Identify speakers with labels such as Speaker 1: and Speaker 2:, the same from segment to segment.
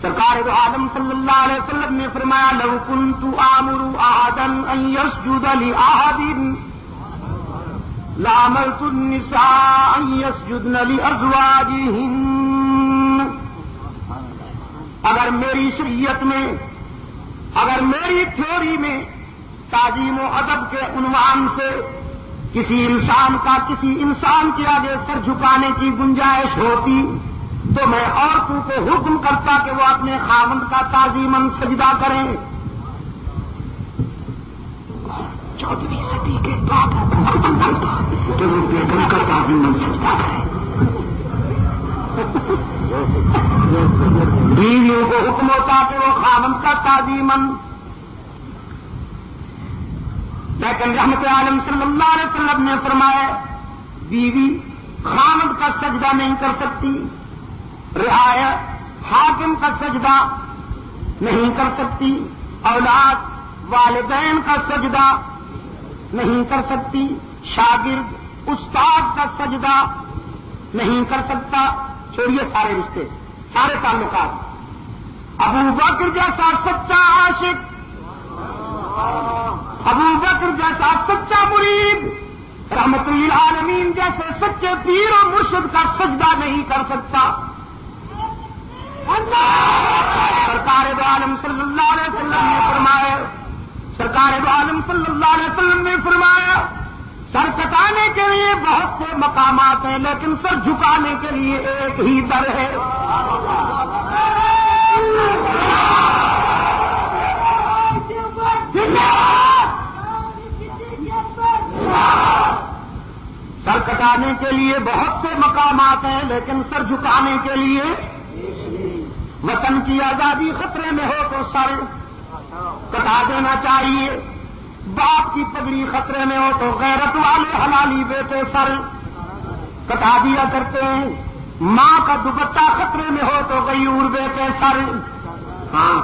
Speaker 1: سرکار دو عالم صلی اللہ علیہ وسلم نے فرمایا لو كنت آمر احدا ان يسجد لاحد لامرت النساء ان يسجدن لازواجهن. اگر میری شریعت میں، اگر میری تھیوری میں تعظیم و ادب کے عنوان سے کسی انسان کا کسی انسان کے آگے سر جھکانے کی گنجائش ہوتی تو میں عورتوں کو حکم کرتا کہ وہ اپنے خاوند کا تعظیماً سجدہ کریں. 14ویں صدی کے بعد حکم کرتا کہ وہ بیگم کا تعظیماً سجدہ کریں. بیویوں کو حکم ہوتا کہ وہ خاوند کا تعظیماً، لیکن رحمت عالم صلی اللہ علیہ وسلم نے فرمایا بیوی خاوند کا سجدہ نہیں کر سکتی، رعایا حاکم کا سجدہ نہیں کر سکتی، اولاد والدین کا سجدہ نہیں کر سکتی، شاگرد استاد کا سجدہ نہیں کر سکتا. چھوڑیے سارے رشتے، سارے تعلقات. ابو بکر جیسا سچا عاشق، ابو بکر جیسا سچا مرید، رحمت للعالمین جیسے سچے پیر و مرشد کا سجدہ نہیں کر سکتا. سرکار دو عالم صلی اللہ علیہ وسلم نے فرمایا، سرکار دو عالم صلی اللہ علیہ وسلم نے فرمایا سر کٹانے کے لیے بہت سے مقامات ہیں لیکن سر جھکانے کے لیے ایک ہی در ہے. سر کٹانے کے لیے بہت سے مقامات ہیں لیکن سر جھکانے کے لیے، وطن کی آزادی خطرے میں ہو تو سر کٹا دینا چاہیے، باپ کی پگڑی خطرے میں ہو تو غیرت والے حلالی بیٹے سر کٹا دیا کرتے ہیں، ماں کا دوپٹہ خطرے میں ہو تو غیور بیٹے سر، ہاں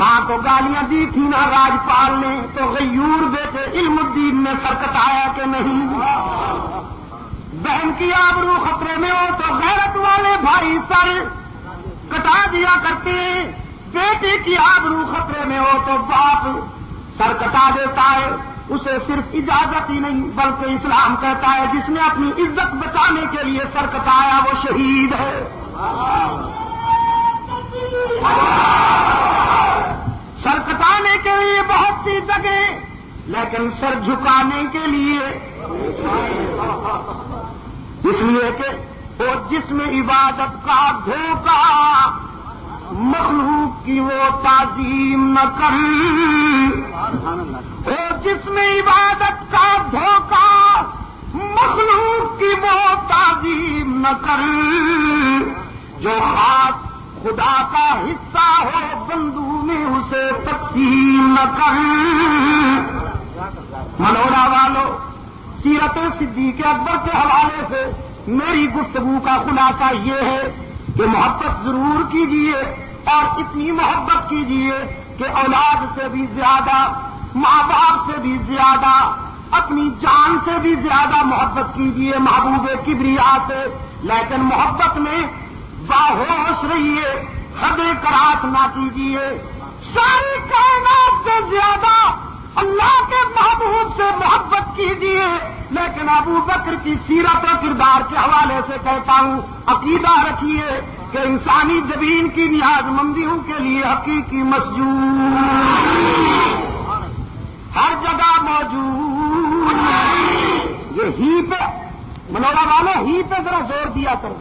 Speaker 1: ماں کو گالیاں دی تھی نا راجپال نے تو غیور بیٹے علم الدین نے سر کٹایا کہ نہیں. بہن کی آبرو خطرے میں ہو تو غیرت والے بھائی سر کٹا دیا کرتے ہیں، بیٹی کی آبرو خطرے میں ہو تو باپ سر کٹا دیتا ہے. اسے صرف اجازت ہی نہیں بلکہ اسلام کہتا ہے جس نے اپنی عزت بچانے کے لیے سر کٹایا وہ شہید ہے. سر کٹانے کے لیے بہت سی جگہ لیکن سر جھکانے کے لیے، اس لیے کہ وہ جس میں عبادت کا دھوکہ مخلوق کی وہ تعظیم نہ کر، وہ جس میں عبادت کا دھوکہ مخلوق کی وہ تعظیم نہ کر، جو خاص خدا کا حصہ ہو بندوں میں اسے تقسیم نہ کر. منورا والو، سیرت صدیق اکبر کے حوالے سے میری گفتگو کا خلاصہ یہ ہے کہ محبت ضرور کیجیے اور اتنی محبت کیجیے کہ اولاد سے بھی زیادہ، ماں باپ سے بھی زیادہ، اپنی جان سے بھی زیادہ محبت کیجیے محبوب کبریا سے، لیکن محبت میں باہوش رہیے، حد کراس نہ کیجیے. ساری کائنات سے زیادہ اللہ کے محبوب سے محبت کیجیے، لیکن ابو بکر کی سیرت و کردار کے حوالے سے کہتا ہوں عقیدہ رکھیے کہ انسانی جبین کی نیاز مندیوں کے لیے حقیقی مسجود ہر جگہ موجود. یہ ہی پہ منورا والے ہی پہ ذرا زور دیا کرو،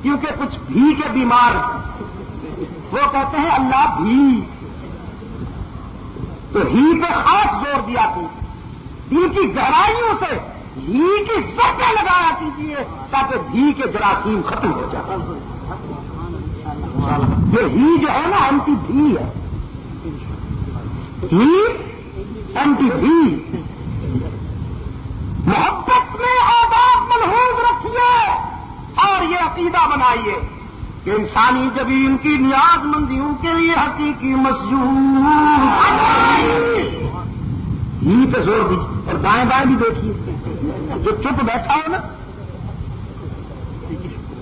Speaker 1: کیونکہ کچھ بھی کے بیمار وہ کہتے ہیں اللہ بھی، تو ہی پہ خاص زور دیا کرو، دل کی گہرائیوں سے ہی کی سطح لگایا کیجیے تاکہ بھی کے جراثیم ختم ہو جائے. یہ ہی جو ہے نا اینٹی بھی ہے، ہی اینٹی بھی. محبت میں آداب ملحوظ رکھیے اور یہ عقیدہ بنائیے کہ انسانی جبین کی نیاز مندیوں کے لیے حقیقی مسجود ہی پہ زور دیجیے. اور دائیں بائیں بھی دیکھیے، جو چپ بیٹھا ہو نا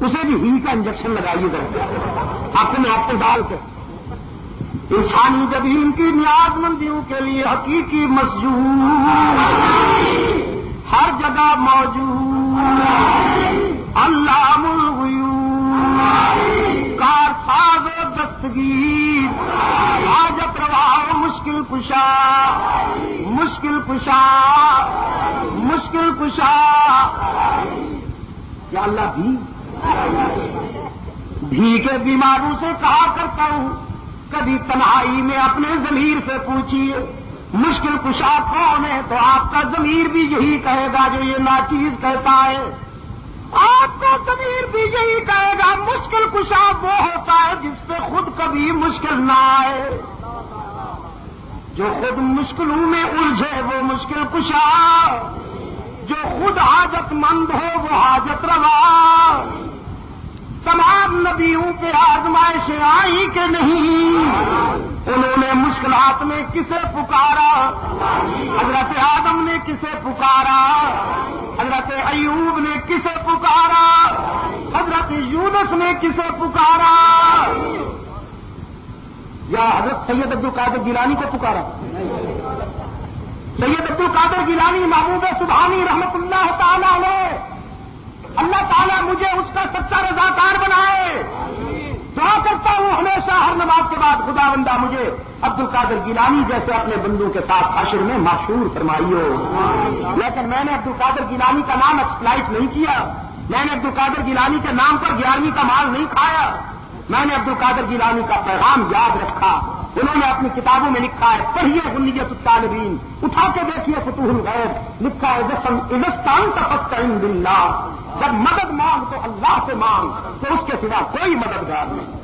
Speaker 1: اسے بھی ہی کا انجیکشن لگائیے گا. اپنے آپ کو ڈال کے انسانی جبین کی نیاز مندیوں کے لیے حقیقی مسجود ہر جگہ موجود علام الغیوب کارساز و دستگیر حاجت روا و مشکل کشا مشکل کشا مشکل کشا یا اللہ بھی کے بیماروں سے کہا کرتا ہوں کبھی تنہائی میں اپنے ضمیر سے پوچھیے مشکل کشا کون ہے تو آپ کا ضمیر بھی یہی کہے گا جو یہ ناچیز کہتا ہے آپ کا ضمیر بھی یہی کہے گا مشکل کشا وہ ہوتا ہے جس پہ خود کبھی مشکل نہ آئے جو خود مشکلوں میں الجھے وہ مشکل کشا جو خود حاجت مند ہو وہ حاجت روا تمام نبیوں پہ آزمائشیں آئی کہ نہیں انہوں نے مشکلات میں کسے پکارا حضرت آدم نے کسے پکارا حضرت ایوب نے کسے پکارا حضرت یونس نے کسے پکارا یا حضرت سید عبد القادر گیلانی کو پکارا سید عبد القادر گیلانی محبوب سبحانی رحمت اللہ تعالی علیہ اللہ تعالیٰ مجھے اس کا سچا رضاکار بنائے دعا کرتا ہوں ہمیشہ ہر نماز کے بعد خدا بندہ مجھے عبد القادر گیلانی جیسے اپنے بندوں کے ساتھ حشر میں محشور فرمائیو لیکن میں نے عبد القادر گیلانی کا نام ایکسپلائٹ نہیں کیا میں نے عبد القادر گیلانی کے نام پر 11ویں کا مال نہیں کھایا میں نے عبد القادر گیلانی کا پیغام یاد رکھا انہوں نے اپنی کتابوں میں لکھا ہے پڑھیے غنیت الطالبین اٹھا کے دیکھیے فتوح الغیب لکھا ہے عزستان تفستعن باللہ جب مدد مانگ تو اللہ سے مانگ تو اس کے سوا کوئی مددگار نہیں